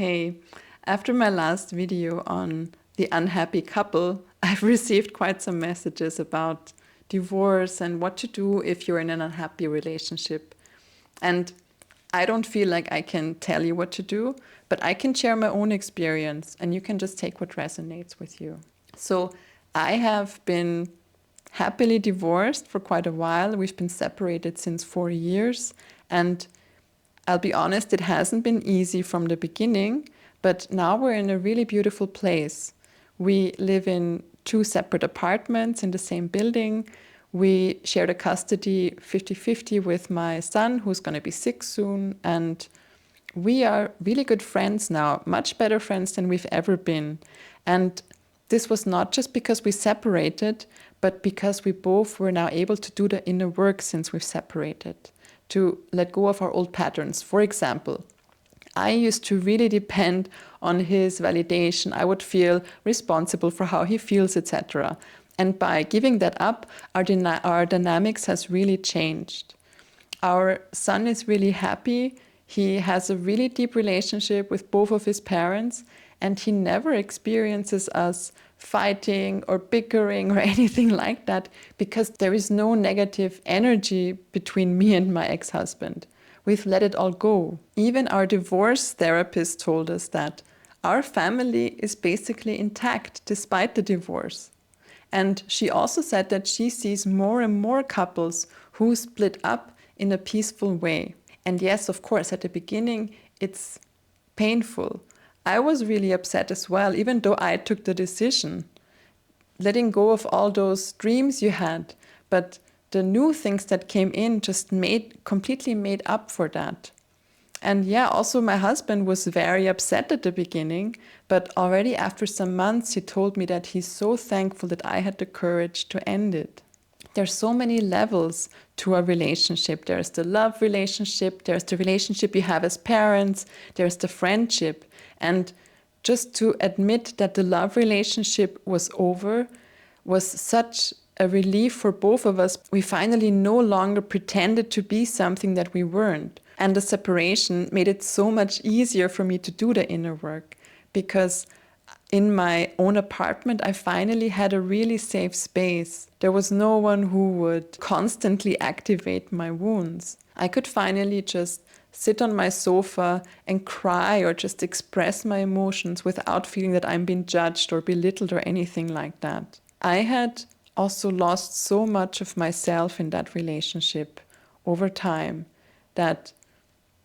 Hey, after my last video on the unhappy couple, I've received quite some messages about divorce and what to do if you're in an unhappy relationship. And I don't feel like I can tell you what to do, but I can share my own experience and you can just take what resonates with you. So I have been happily divorced for quite a while. We've been separated since 4 years, and I'll be honest, it hasn't been easy from the beginning, but now we're in a really beautiful place. We live in 2 separate apartments in the same building. We share the custody 50-50 with my son, who's going to be 6 soon, and we are really good friends now, much better friends than we've ever been. And this was not just because we separated, but because we both were now able to do the inner work since we've separated, to let go of our old patterns. For example, I used to really depend on his validation. I would feel responsible for how he feels, etc. And by giving that up, our dynamics has really changed. Our son is really happy. He has a really deep relationship with both of his parents, and he never experiences us fighting or bickering or anything like that, because there is no negative energy between me and my ex-husband. We've let it all go. Even our divorce therapist told us that our family is basically intact despite the divorce. And she also said that she sees more and more couples who split up in a peaceful way. And yes, of course, at the beginning, it's painful. I was really upset as well, even though I took the decision, letting go of all those dreams you had. But the new things that came in just completely made up for that. And yeah, also my husband was very upset at the beginning, but already after some months, he told me that he's so thankful that I had the courage to end it. There's so many levels to a relationship. There's the love relationship, there's the relationship you have as parents, there's the friendship. And just to admit that the love relationship was over was such a relief for both of us. We finally no longer pretended to be something that we weren't. And the separation made it so much easier for me to do the inner work, because in my own apartment, I finally had a really safe space. There was no one who would constantly activate my wounds. I could finally just sit on my sofa and cry or just express my emotions without feeling that I'm being judged or belittled or anything like that. I had also lost so much of myself in that relationship over time that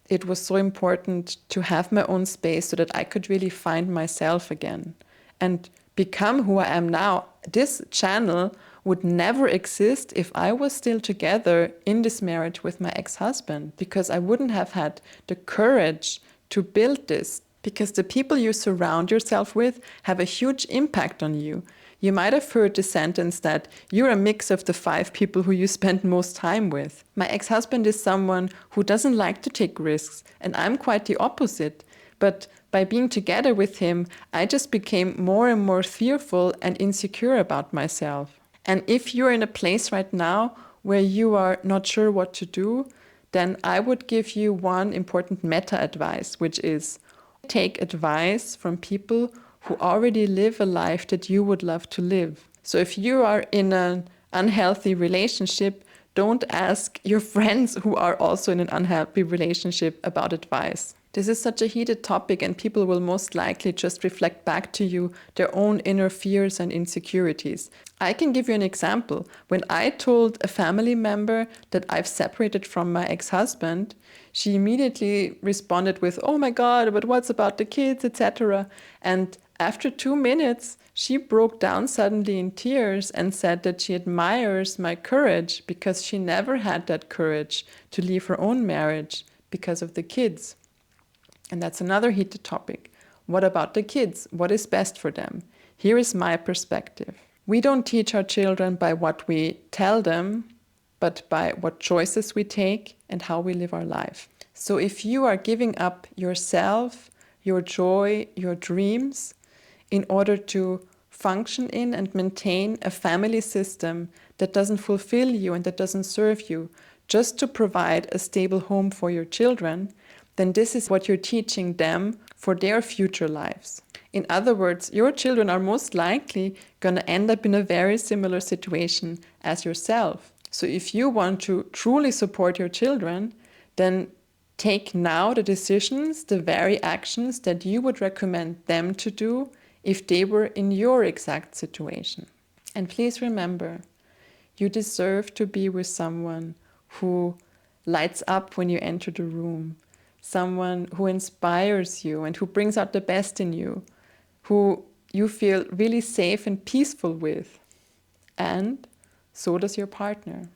it was so important to have my own space so that I could really find myself again and become who I am now. This channel would never exist if I was still together in this marriage with my ex-husband, because I wouldn't have had the courage to build this, because the people you surround yourself with have a huge impact on you. You might have heard the sentence that you're a mix of the 5 people who you spend most time with. My ex-husband is someone who doesn't like to take risks, and I'm quite the opposite. But by being together with him, I just became more and more fearful and insecure about myself. And if you're in a place right now where you are not sure what to do, then I would give you one important meta advice, which is take advice from people who already live a life that you would love to live. So if you are in an unhealthy relationship, don't ask your friends who are also in an unhappy relationship about advice. This is such a heated topic, and people will most likely just reflect back to you their own inner fears and insecurities. I can give you an example. When I told a family member that I've separated from my ex-husband, she immediately responded with, "Oh my God, but what's about the kids, etc." And after 2 minutes, she broke down suddenly in tears and said that she admires my courage because she never had that courage to leave her own marriage because of the kids. And that's another heated topic. What about the kids? What is best for them? Here is my perspective. We don't teach our children by what we tell them, but by what choices we take and how we live our life. So if you are giving up yourself, your joy, your dreams, in order to function in and maintain a family system that doesn't fulfill you and that doesn't serve you, just to provide a stable home for your children, then this is what you're teaching them for their future lives. In other words, your children are most likely going to end up in a very similar situation as yourself. So if you want to truly support your children, then take now the decisions, the very actions that you would recommend them to do if they were in your exact situation. And please remember, you deserve to be with someone who lights up when you enter the room, someone who inspires you and who brings out the best in you, who you feel really safe and peaceful with. And so does your partner.